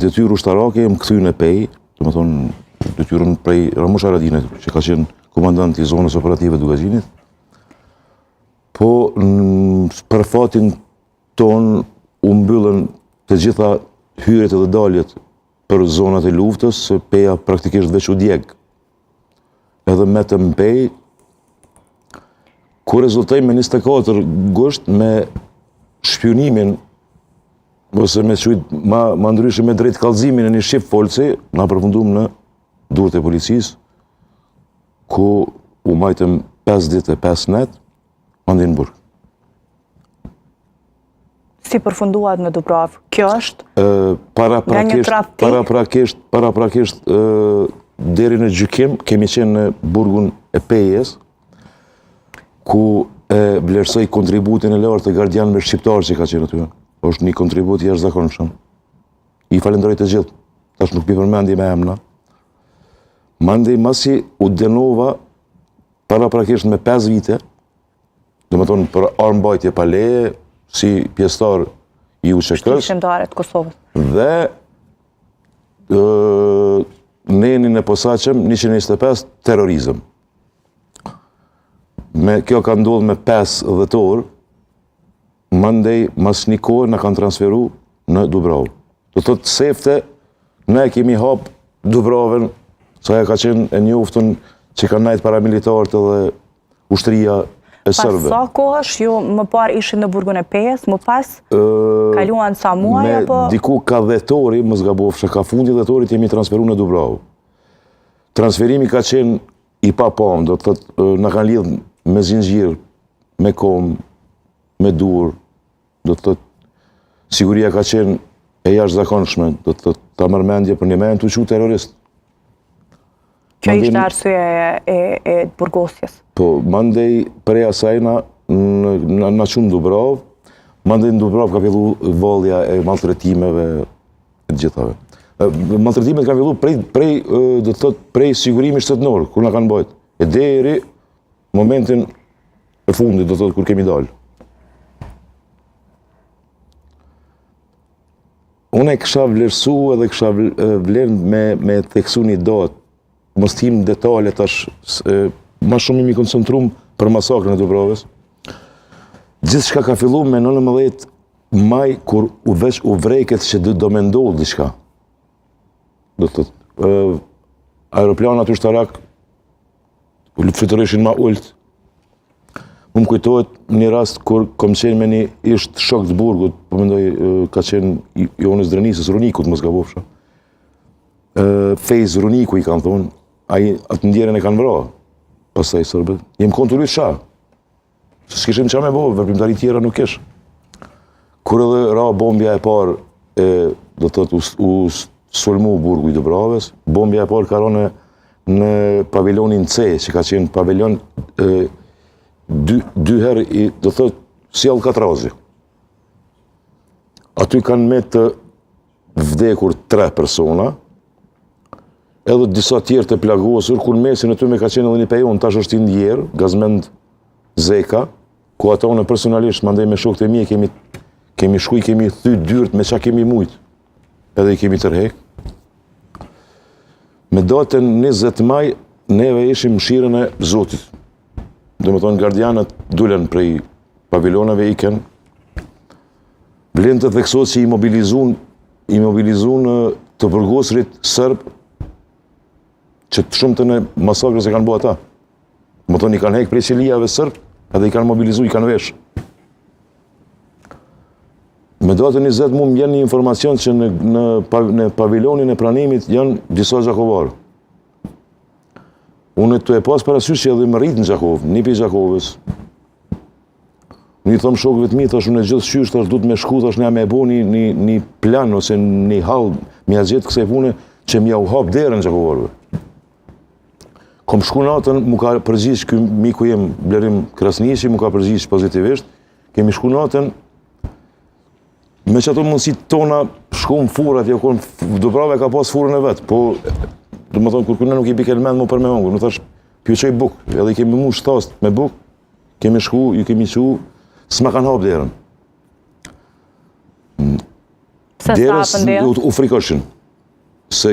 detyrë ushtarake më kthy në Pej, domethënë detyrën prej Ramush Haradinit, që ka qenë komandant i zonës operative të Dugazhinit. Po për fatin ton u mbyllën të gjitha hyrjet edhe daljet për zonat e luftës, se Peja praktikisht veç u djeg. Edhe me të Pej, ku rezultoj me 24 gusht me shpionimin, ose me qujt ma ndryshe me drejt kallëzimin e një shqip folci, na përfundum në durët e policisë, ku u majtëm 5 ditë e 5 net, andi në burg. Si përfunduat në Dubrovë? Kjo është nga një tradhti? Paraprakisht deri në gjykim kemi qenë në burgun e Pejës, ku e vlerësoj kontributin e lartë të gardianëve shqiptarë që ka qenë aty. Është një kontribut jashtëzakonshëm. I falenderoj të gjithë, tash nuk pi përmendje me emra. Mandej masi u denova paraprakisht me 5 vite, domethënë për armbajtje pa leje, si pjesëtar i UÇK-s. Shqiptarët Kosovës. Dhe nenin e posaçëm 125 terrorizëm. Kjo ka ndodhur me 5 dhjetor, mandej mas një kohë na kanë transferu në Dubrovë. Do thotë sefte, ne kemi hap Dubrovën, sa ja ka qenë e njoftun që kanë nejtë paramilitarët edhe ushtria e sërbëve. Pas sa kohësh, ju më parë ishin në burgun e Pejës, më pas kaluan sa muaj, apo? Me diku ka dhjetori, më zgabofsha, ka fundi dhjetorit jemi transferu në Dubrovë. Transferimi ka qenë i papam, do të thotë na kanë lidhë me zinxhir, me kom, me dur, do të thotë siguria ka qenë e jashtëzakonshme, do të thotë ta marr mendje për një moment u quajtur terrorist. Kjo ishte arsyeja e burgosjes. Po, mandej prej asaj na qumë në Dubrovë, mandej në Dubrovë ka fillu vallja e maltretimeve e të gjithave. Maltretimet ka fillu do të thotë prej sigurimi shtetënor, kur na kanë bajt. E deri momentin e fundit, do të thotë kur kemi dalë. Unë e kësha vlerësu edhe kësha vlerë me theksu një datë, mos tim detale tash, ma shumë mi koncentrum për masakrën e Dubrovës. Gjithçka ka fillu me 19 maj, kur u vrejket që do me ndodhë diçka. Do të thotë, aeroplanat ushtarak fluturishin ma ullt. Më kujtohet një rast kur kom qenë me një isht shok të burgut, po mendoj ka qenë Jonës Drenisës, Runikut, mos gabofsha. Fejz Runiku i kanë thonë, ai atë ndjerën e kanë vra, pastaj sërbët. Jem kontrollit sha, se s'kishim qa me bo, veprimtari tjera nuk ish. Kur edhe ra bombja e parë, do të thotë u sulmu burgu i Dubravës, bombja e parë ka ra në paviljonin C, që ka qenë paviljon dy herë, do thotë, si Alcatrazi. Aty kanë me të vdekur 3 persona, edhe disa tjerë të plagosur, kur mesin e ty me ka qenë edhe një pejon, tash është i ndjerë, Gazmend Zeka, ku ata unë personalisht, mandej me shokët e mi, kemi shkuj, kemi thy dyrt me qa kemi mujt, edhe i kemi tërhek. Me datën 20 maj, neve ishim mshirën e Zotit. Do me thonë, gardianët dulen prej paviljonave iken, vlen të theksot që i mobilizun të burgosrit sërb, që të shumë të në masakrës e kanë bo ata. Do me thonë, i kanë hek prej qilijave sërb, edhe i kanë mobilizu, i kanë vesh. Me datën 20 mu më janë një informacion që në paviljonin e pranimit janë disa gjakovarë. Unë të e pas parasysh që edhe më rritë në Gjakovë, një pi Gjakovës. Unë i thëmë shokëve të mi, thash unë e gjithë qysh, thash du të me shku, thash ne me bo një plan, ose një halë, mi a gjithë kësaj pune, që mi a u hapë derën në Gjakovarëve. Kom shku natën, mu ka përgjish, këj miku jem Blerim Krasniqi, mu ka përgjish pozitivisht, kemi shku natën, me që ato mundësit tona, shku më furat, Dubrava ka pas furën e vetë, po, do më thonë, kur kërënë nuk i bike në mend më për me mungur, në thash, pjuqoj buk, edhe i kemi mu shtast me buk, kemi shku, ju kemi qu, s'ma kanë hap derën. Se sa hapën derën? U frikoshin. Se